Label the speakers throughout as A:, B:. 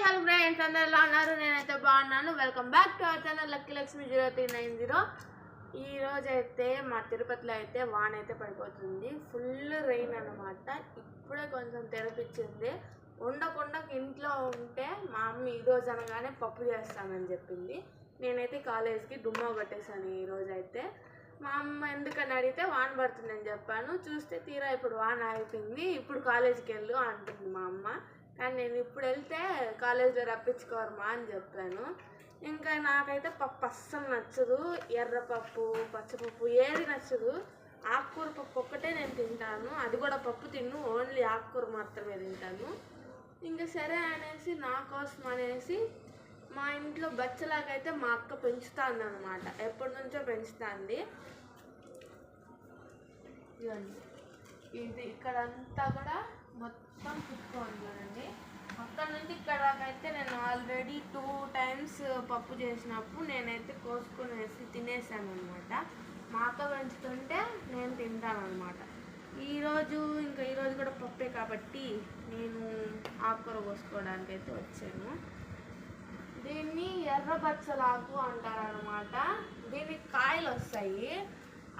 A: Hello friends, అందరూ ఎలా ఉన్నారు? నేనైతే బాగున్నాను. Welcome back to our channel lucky Lakshmi 0390. ఈరోజు అయితే మా తిరుపతిలో అయితే వాన అయితే పడిపోతుంది. ఫుల్ రెయిన్ అనమాట. ఇప్పుడే కొంచెం తెరపించింది. ఉండకుండా ఇంట్లో ఉంటే మా అమ్మ ఈరోజు అనగానే పప్పు చేస్తానని చెప్పింది. నేనైతే కాలేజ్కి డుమ్మా కొట్టేశాను. ఈరోజు అయితే మా అమ్మ ఎందుకని అడిగితే వాన పడుతుందని చెప్పాను. చూస్తే తీరా ఇప్పుడు వాన అయిపోయింది. ఇప్పుడు కాలేజ్కి వెళ్ళు అంటుంది మా అమ్మ. కానీ నేను ఇప్పుడు వెళ్తే కాలేజ్లో రప్పించుకోరమా అని చెప్పాను. ఇంకా నాకైతే పప్పు అస్సలు నచ్చదు. ఎర్రపప్పు, పచ్చపప్పు ఏది నచ్చదు. ఆకుకూర పప్పు ఒక్కటే నేను తింటాను. అది కూడా పప్పు తిన్ను, ఓన్లీ ఆకుకూర మాత్రమే తింటాను. ఇంకా సరే అనేసి నా కోసం అనేసి మా ఇంట్లో బచ్చలాగైతే మా అక్క పెంచుతుంది అనమాట. ఎప్పటి నుంచో పెంచుతుంది. ఇది ఇక్కడంతా కూడా మొత్తం కుట్టుకోండి. అక్కడ నుంచి ఇక్కడ దాకా అయితే నేను ఆల్రెడీ 2 times పప్పు చేసినప్పుడు నేనైతే కోసుకునేసి తినేసాను అనమాట. మా అక్క పెంచుతుంటే నేను తింటాను అనమాట. ఈరోజు కూడా పప్పే కాబట్టి నేను ఆకుకూర కోసుకోవడానికి అయితే వచ్చాను. దీన్ని ఎర్రబచ్చలాకు అంటారనమాట. దీనికి కాయలు వస్తాయి.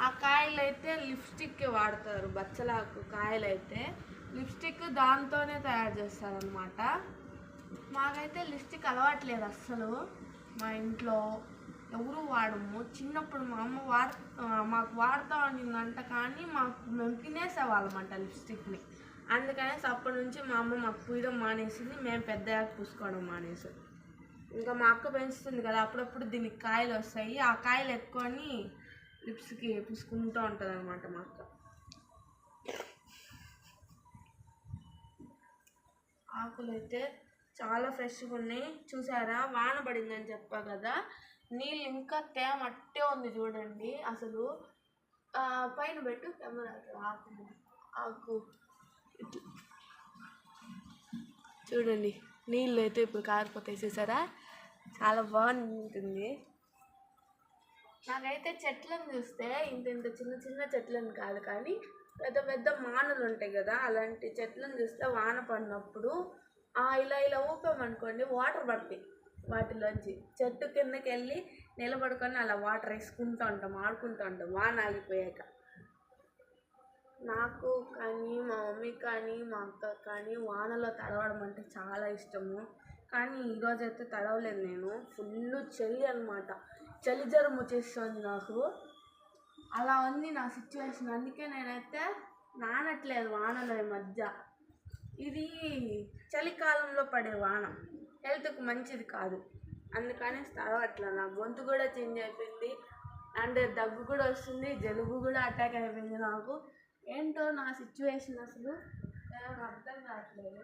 A: ఆ కాయలు అయితే లిప్స్టిక్కి వాడతారు. బచ్చలాకు కాయలు అయితే లిప్స్టిక్ దాంతోనే తయారు చేస్తారనమాట. మాకైతే లిప్స్టిక్ అలవాట్లేదు అస్సలు. మా ఇంట్లో ఎవరు వాడము. చిన్నప్పుడు మా అమ్మ మాకు వాడతా అనిందంట, కానీ మేము తినేసేవాళ్ళమంట లిప్స్టిక్ని. అందుకనేసి అప్పటి నుంచి మా అమ్మ మాకు పూయడం మానేసింది. మేము పెద్దగా పూసుకోవడం మానేసాం. ఇంకా మా అక్క పెంచుతుంది కదా, అప్పుడప్పుడు దీనికి కాయలు వస్తాయి. ఆ కాయలు ఎత్తుకొని లిప్స్కి పూసుకుంటూ ఉంటుంది అనమాట మా అక్క. ఆకులు అయితే చాలా ఫ్రెష్గా ఉన్నాయి. చూసారా, వాన పడిందని చెప్పా కదా, నీళ్ళు ఇంకా తేమ అట్టే ఉంది చూడండి. అసలు పైన పెట్టు కెమెరా. ఆకు చూడండి, నీళ్ళు అయితే ఇప్పుడు కారిపోతాయి. చూసారా, చాలా బాగుంటుంది. నాకైతే చెట్లను చూస్తే ఇంత చిన్న చిన్న చెట్లను కాదు, కానీ పెద్ద పెద్ద మానులు ఉంటాయి కదా, అలాంటి చెట్లను చూస్తే వాన పడినప్పుడు ఇలా ఊపామనుకోండి, వాటర్ పడతాయి వాటిలోంచి. చెట్టు కిందకి వెళ్ళి నిలబడుకొని అలా వాటర్ వేసుకుంటూ ఉంటాం, ఆడుకుంటూ ఉంటాం వాన ఆగిపోయాక. నాకు కానీ మా మమ్మీ కానీ మా అక్క కానీ వానలో తడవడం అంటే చాలా ఇష్టము. కానీ ఈరోజైతే తడవలేదు నేను. ఫుల్ చలి అనమాట. చలి జ్వరం వచ్చేస్తుంది నాకు. అలా ఉంది నా సిచ్యువేషన్. అందుకే నేనైతే నానట్లేదు వానలో ఈ మధ్య. ఇది చలికాలంలో పడే వాన, హెల్త్కి మంచిది కాదు. అందుకని తడవట్లా. నా గొంతు కూడా చేంజ్ అయిపోయింది, అండ్ దగ్గు కూడా వస్తుంది, జలుబు కూడా అటాక్ అయిపోయింది నాకు. ఏంటో నా సిచ్యువేషన్ అసలు అర్థం కావట్లేదు.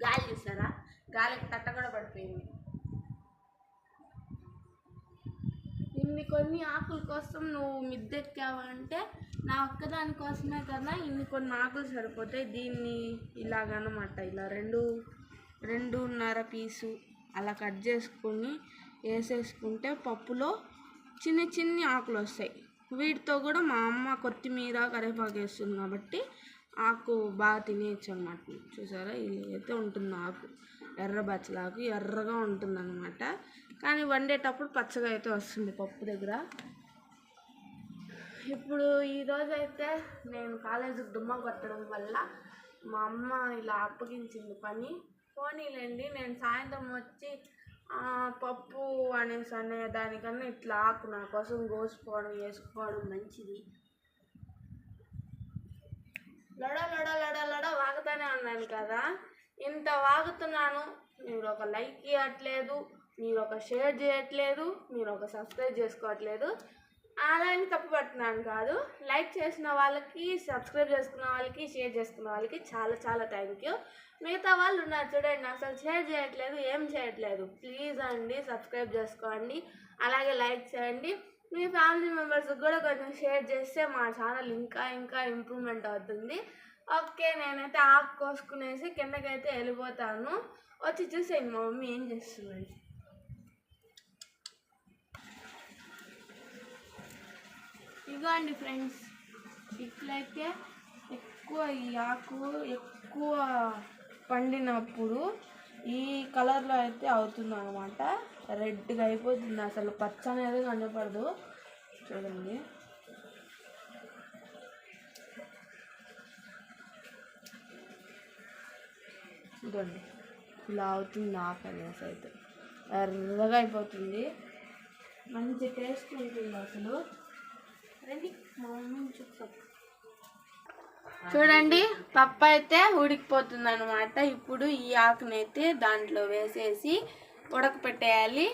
A: గాలి చూసారా, గాలికి తట్ట కూడా పడిపోయింది. కొన్ని ఆకుల కోసం నువ్వు మిద్దెక్కావా అంటే నా ఒక్కదాని కోసమే కదా కొన్ని ఆకులు సరిపోతాయి. దీన్ని ఇలాగనమాట, ఇలా 2.5 పీసు అలా కట్ చేసుకొని వేసేసుకుంటే పప్పులో చిన్ని ఆకులు వస్తాయి. వీటితో కూడా మా అమ్మ కొత్తిమీర కరివేపాకు వేస్తుంది కాబట్టి ఆకు బాగా తినేయచ్చు అన్నమాట. చూసారా, ఇలా అయితే ఉంటుంది ఆకు. ఎర్ర బచ్చలాకు ఎర్రగా ఉంటుంది అన్నమాట. కానీ వండేటప్పుడు పచ్చగా అయితే వస్తుంది పప్పు దగ్గర. ఇప్పుడు ఈరోజు అయితే నేను కాలేజీకి డుమ్మా కొట్టడం వల్ల మా అమ్మ ఇలా అప్పగించింది పని. పోనీలేండి, నేను సాయంత్రం వచ్చి పప్పు అనే దానికన్నా ఇట్లా ఆకు నా కోసం కోసుకోవడం వేసుకోవడం మంచిది. లడ వాగుతానే ఉన్నాను కదా, ఇంత వాగుతున్నాను. మీరు ఒక లైక్ ఇవ్వట్లేదు, మీరు ఒక షేర్ చేయట్లేదు, మీరు ఒక సబ్స్క్రైబ్ చేసుకోవట్లేదు. అలా అని తప్పు పడుతున్నాను కాదు. లైక్ చేసిన వాళ్ళకి, సబ్స్క్రైబ్ చేసుకున్న వాళ్ళకి, షేర్ చేసుకున్న వాళ్ళకి చాలా చాలా థ్యాంక్ యూ. మిగతా వాళ్ళు ఉన్నారు చూడండి, అసలు షేర్ చేయట్లేదు, ఏం చేయట్లేదు. ప్లీజ్ అండి, సబ్స్క్రైబ్ చేసుకోండి, అలాగే లైక్ చేయండి. మీ ఫ్యామిలీ మెంబర్స్కి కూడా కొంచెం షేర్ చేస్తే మా ఛానల్ ఇంకా ఇంప్రూవ్మెంట్ అవుతుంది. ఓకే, నేనైతే ఆకు కోసుకునేసి కిందకైతే వెళ్ళిపోతాను. వచ్చి చూసేయండి మా మమ్మీ ఏం చేస్తుంది. ఇదిగోండి ఫ్రెండ్స్, ఇట్లయితే ఈ ఆకు ఎక్కువ పండినప్పుడు ఈ కలర్లో అయితే అవుతుంది అనమాట. రెడ్గా అయిపోతుంది, అసలు పచ్చ అనేది కనపడదు. చూడండి, చూడండి ఇలా అవుతుంది ఆకు అనేసి అయితే ఎర్రగా అయిపోతుంది. మంచి టేస్ట్ ఉంటుంది అసలు. రండి మా మమ్మీని చూస్తాం. చూడండి, పప్పు అయితే ఉడికిపోతుంది అనమాట. ఇప్పుడు ఈ ఆకునైతే దాంట్లో వేసేసి ఉడకపెట్టేయాలి.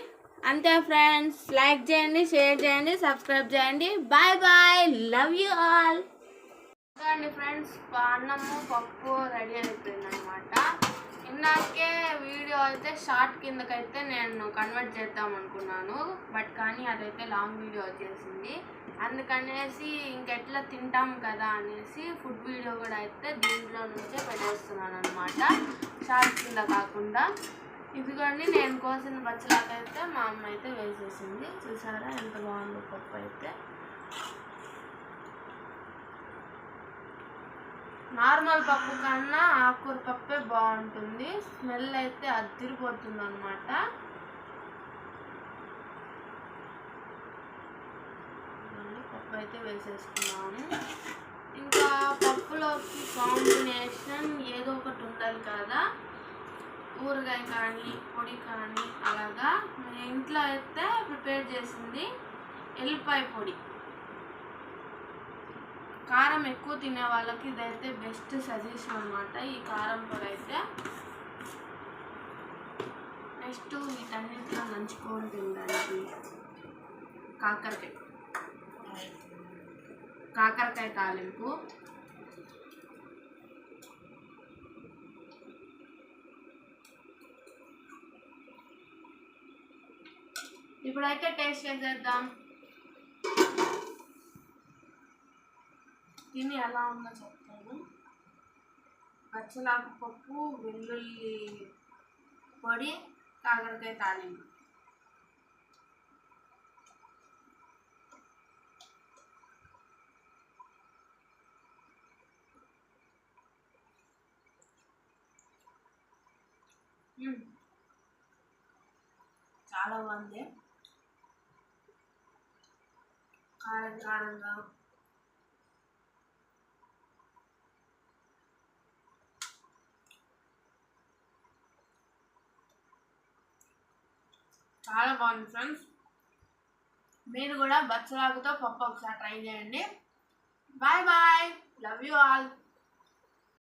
A: అంతే ఫ్రెండ్స్, లైక్ చేయండి, షేర్ చేయండి, సబ్స్క్రైబ్ చేయండి. Bye bye, love you all. చూడండి ఫ్రెండ్స్, అన్నము పప్పు రెడీ అయిపోయింది అనమాట. ఇందాకే వీడియో అయితే షార్ట్ కిందకైతే నేను కన్వర్ట్ చేద్దాం అనుకున్నాను, బట్ కానీ అదైతే లాంగ్ వీడియో వచ్చేసింది. అందుకనేసి ఇంకెట్లా తింటాం కదా అనేసి ఫుడ్ వీడియో కూడా అయితే దీంట్లో నుంచే పెట్టేస్తున్నాను అనమాట, షార్ట్ కింద కాకుండా. ఇదిగోండి, నేను కోసిన బచ్చలాకైతే మా అమ్మ అయితే వేసేసింది. చూసారా ఎంత బాగుందో పప్పు అయితే. నార్మల్ పప్పు కన్నా ఆకుకూర పప్పే బాగుంటుంది. స్మెల్ అయితే అదిరిపోతుంది అనమాట. పప్పు అయితే వేసేసుకున్నాము. ఇంకా పప్పులోకి కాంబినేషన్ ఏదో ఒకటి ఉండాలి కదా, ఊరగాయ కానీ పొడి కానీ. అలాగా ఇంట్లో అయితే ప్రిపేర్ చేసింది ఎల్లిపాయ పొడి. కారం ఎక్కువ తినే వాళ్ళకి ఇదైతే బెస్ట్ సజెషన్ అనమాట, ఈ కారం పొడి అయితే. నెక్స్ట్ వీటన్నిటిలో నంచుకొని తినడానికి కాకరకాయ తాలింపు. ఇప్పుడైతే టేస్ట్ చేసేద్దాం. తిని ఎలా ఉందో చెప్తాను. బచ్చలాకు పప్పు, వెల్లుల్లి పొడి, కాకరకాయ తాలింపు. చాలా బాగుంది, కారంగా. చాలా బాగుంది ఫ్రెండ్స్. మీరు కూడా బచ్చలాకుతో పప్పు ఒకసారి ట్రై చేయండి. Bye bye, love you all.